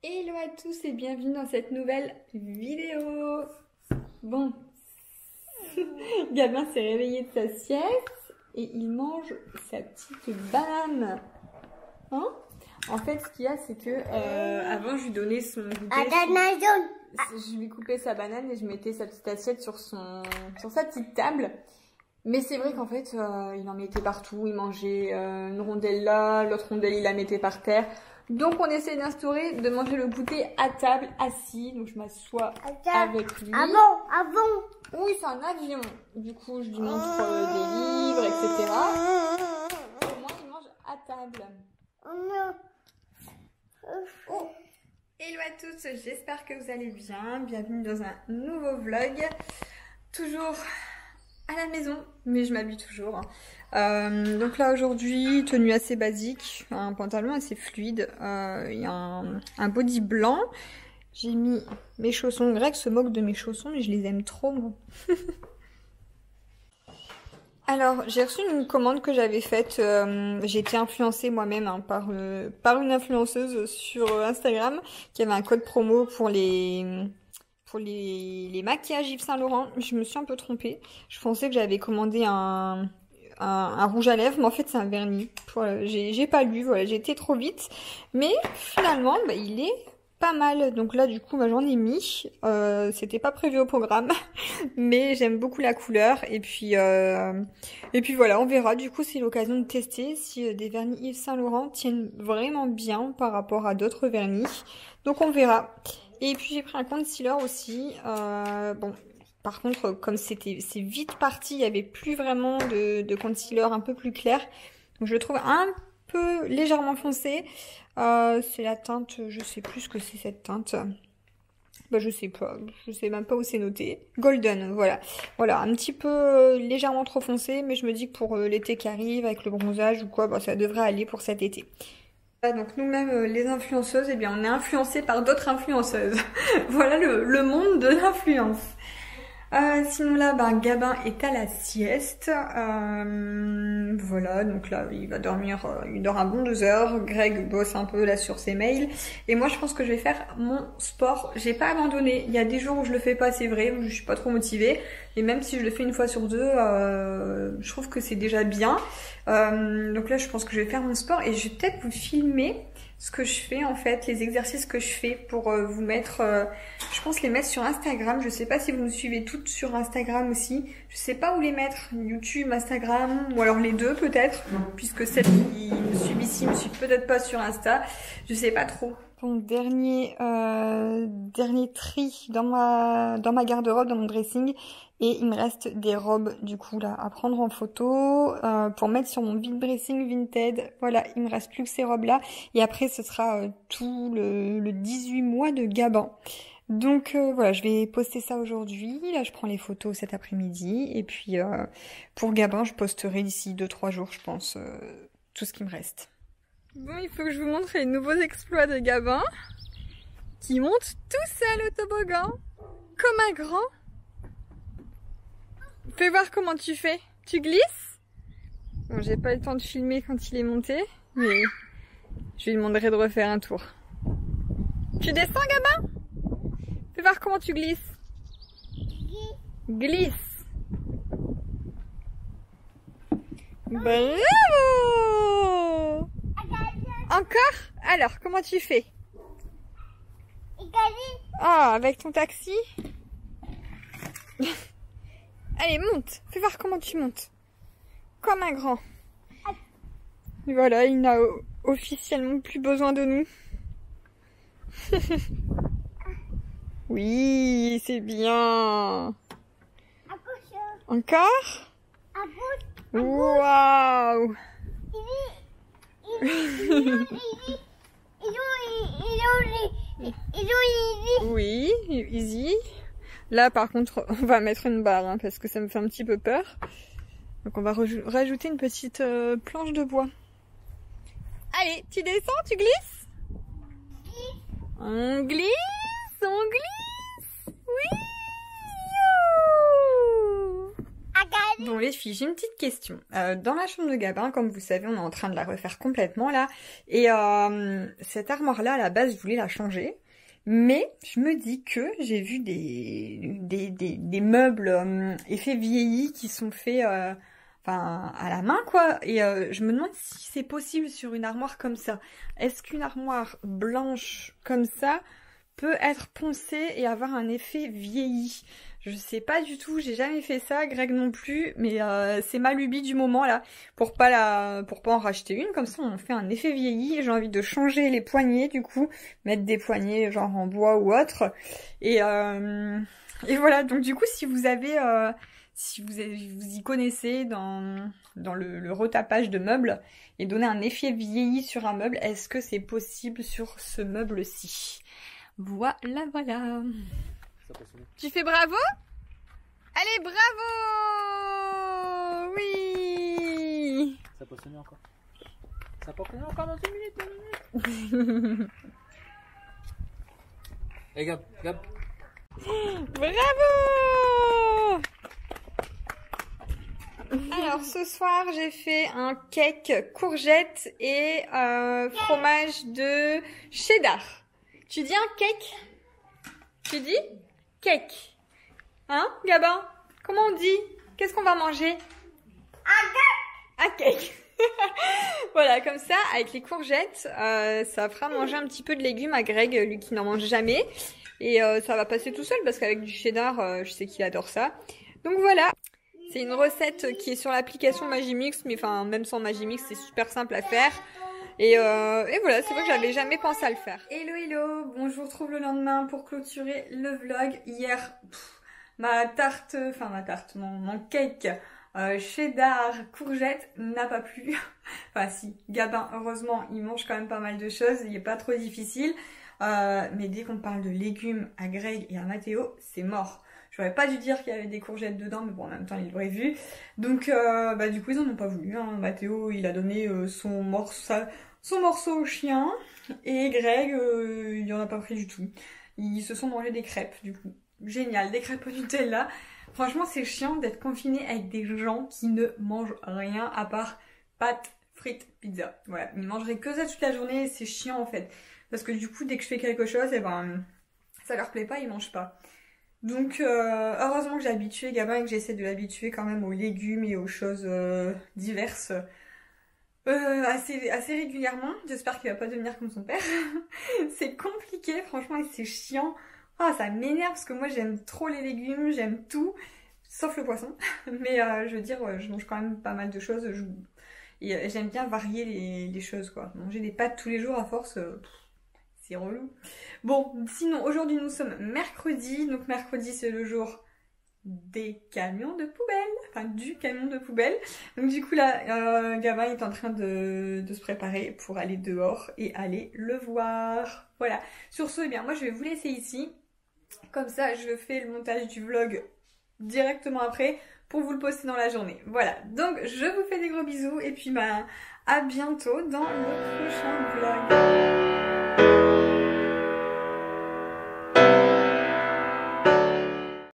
Hello à tous et bienvenue dans cette nouvelle vidéo. Bon, Gabin s'est réveillé de sa sieste et il mange sa petite banane. Hein? En fait, ce qu'il y a, c'est que avant, je lui donnais son goûter. Je lui coupais sa banane et je mettais sa petite assiette sur sa petite table. Mais c'est vrai qu'en fait, il en mettait partout. Il mangeait une rondelle là, l'autre rondelle, il la mettait par terre. Donc, on essaie d'instaurer de manger le goûter à table, assis. Donc, je m'assois avec lui. Avant. Oui, c'est un avion. Du coup, je lui montre des livres, etc. Au moins, il mange à table. Oh. Hello à tous, j'espère que vous allez bien. Bienvenue dans un nouveau vlog. Toujours à la maison, mais je m'habille toujours. Donc là aujourd'hui, tenue assez basique, un pantalon assez fluide, il y a un body blanc. J'ai mis mes chaussons. Greg se moque de mes chaussons, mais je les aime trop moi. Alors, j'ai reçu une commande que j'avais faite. J'ai été influencée moi-même hein, par une influenceuse sur Instagram qui avait un code promo pour les maquillages Yves Saint Laurent. Je me suis un peu trompée. Je pensais que j'avais commandé un rouge à lèvres, mais en fait c'est un vernis. Voilà, j'ai pas lu, voilà, j'ai été trop vite. Mais finalement, bah, il est pas mal. Donc là, du coup, bah, j'en ai mis. C'était pas prévu au programme, mais j'aime beaucoup la couleur. Et puis voilà, on verra. Du coup, c'est l'occasion de tester si des vernis Yves Saint Laurent tiennent vraiment bien par rapport à d'autres vernis. Donc on verra. Et puis j'ai pris un concealer aussi. Bon, par contre, comme c'est vite parti, il y avait plus vraiment de concealer un peu plus clair. Donc je le trouve un peu légèrement foncé. C'est la teinte, je sais plus ce que c'est cette teinte. Bah je sais pas, je sais même pas où c'est noté. Golden, voilà. Voilà, un petit peu légèrement trop foncé, mais je me dis que pour l'été qui arrive, avec le bronzage ou quoi, bah ça devrait aller pour cet été. Donc nous-mêmes, les influenceuses, eh bien, on est influencés par d'autres influenceuses. Voilà le monde de l'influence. Sinon là, ben, Gabin est à la sieste. Voilà, donc là, il va dormir, il dort un bon 2 heures. Greg bosse un peu là sur ses mails. Et moi, je pense que je vais faire mon sport. J'ai pas abandonné. Il y a des jours où je le fais pas, c'est vrai, où je suis pas trop motivée. Et même si je le fais une fois sur deux, je trouve que c'est déjà bien. Donc là, je pense que je vais faire mon sport et je vais peut-être vous filmer ce que je fais en fait, les exercices que je fais pour vous mettre, je pense les mettre sur Instagram. Je sais pas si vous me suivez toutes sur Instagram aussi. Je sais pas où les mettre, YouTube, Instagram ou alors les deux peut-être, puisque celles qui me suivent ici me suivent peut-être pas sur Insta. Je sais pas trop. Donc dernier tri dans ma garde-robe, dans mon dressing. Et il me reste des robes du coup là à prendre en photo pour mettre sur mon vide dressing Vinted. Voilà, il me reste plus que ces robes là. Et après ce sera tout le 18 mois de Gabin. Donc voilà, je vais poster ça aujourd'hui. Là je prends les photos cet après-midi. Et puis pour Gabin je posterai d'ici 2-3 jours je pense tout ce qui me reste. Bon, il faut que je vous montre les nouveaux exploits de Gabin qui monte tout seul au toboggan comme un grand. Fais voir comment tu fais. Tu glisses? Bon, j'ai pas eu le temps de filmer quand il est monté, mais je lui demanderai de refaire un tour. Tu descends, Gabin? Fais voir comment tu glisses. Glisse. Bravo! Encore? Alors, comment tu fais? Ah, avec ton taxi? Allez, monte. Fais voir comment tu montes. Comme un grand. Et voilà, il n'a officiellement plus besoin de nous. Oui, c'est bien. Encore? Waouh. Oui, easy. Là, par contre, on va mettre une barre hein, parce que ça me fait un petit peu peur. Donc, on va rajouter une petite planche de bois. Allez, tu descends, tu glisses? On glisse, on glisse. Oui. Bon, Bon les filles, j'ai une petite question. Dans la chambre de Gabin, comme vous savez, on est en train de la refaire complètement là. Et cette armoire-là, à la base, je voulais la changer. Mais je me dis que j'ai vu des meubles effets vieillis qui sont faits enfin, à la main quoi. Et je me demande si c'est possible sur une armoire comme ça. Est-ce qu'une armoire blanche comme ça peut être poncée et avoir un effet vieilli? Je sais pas du tout, j'ai jamais fait ça, Greg non plus, mais c'est ma lubie du moment là, pour pas en racheter une, comme ça on fait un effet vieilli. J'ai envie de changer les poignées du coup, mettre des poignées genre en bois ou autre. Et voilà, donc du coup si vous avez si vous y connaissez dans le retapage de meubles et donner un effet vieilli sur un meuble, est-ce que c'est possible sur ce meuble-ci? Voilà, voilà. Tu fais bravo? Allez, bravo! Oui! Ça peut sonner encore. Ça peut sonner encore dans 1 minute, Hey Gab, Gab. Bravo! Alors ce soir j'ai fait un cake courgette et fromage de cheddar. Tu dis un cake? Tu dis cake? Hein, Gabin? Comment on dit? Qu'est-ce qu'on va manger? Un cake. Voilà, comme ça, avec les courgettes, ça fera manger un petit peu de légumes à Greg, lui qui n'en mange jamais. Et ça va passer tout seul parce qu'avec du cheddar, je sais qu'il adore ça. Donc voilà, c'est une recette qui est sur l'application Magimix, mais enfin même sans Magimix, c'est super simple à faire. Et voilà, c'est vrai que j'avais jamais pensé à le faire. Hello hello, bon je vous retrouve le lendemain pour clôturer le vlog. Hier, mon cake cheddar courgette n'a pas plu. Enfin si, Gabin heureusement il mange quand même pas mal de choses, il est pas trop difficile. Mais dès qu'on parle de légumes à Greg et à Mathéo, c'est mort. J'aurais pas dû dire qu'il y avait des courgettes dedans, mais bon, en même temps, ils l'auraient vu. Donc, du coup, ils en ont pas voulu. Hein. Mathéo, il a donné son morceau au chien. Et Greg, il en a pas pris du tout. Ils se sont mangés des crêpes, du coup. Génial, des crêpes au Nutella. Franchement, c'est chiant d'être confiné avec des gens qui ne mangent rien à part pâtes, frites, pizza. Voilà, ils mangeraient que ça toute la journée et c'est chiant en fait. Parce que du coup, dès que je fais quelque chose, et ben, ça leur plaît pas, ils mangent pas. Donc, heureusement que j'ai habitué Gabin et que j'essaie de l'habituer quand même aux légumes et aux choses diverses assez régulièrement. J'espère qu'il va pas devenir comme son père. C'est compliqué, franchement, et c'est chiant. Ah, ça m'énerve parce que moi, j'aime trop les légumes, j'aime tout, sauf le poisson. Mais je veux dire, je mange quand même pas mal de choses. Et j'aime bien varier les choses, quoi. Manger des pâtes tous les jours à force... c'est relou. Bon, sinon, aujourd'hui, nous sommes mercredi. Donc, mercredi, c'est le jour des camions de poubelle. Enfin, du camion de poubelle. Donc, du coup, là, Gabin est en train de se préparer pour aller dehors et aller le voir. Voilà. Sur ce, eh bien, moi, je vais vous laisser ici. Comme ça, je fais le montage du vlog directement après pour vous le poster dans la journée. Voilà. Donc, je vous fais des gros bisous. Et puis, à bientôt dans le prochain vlog.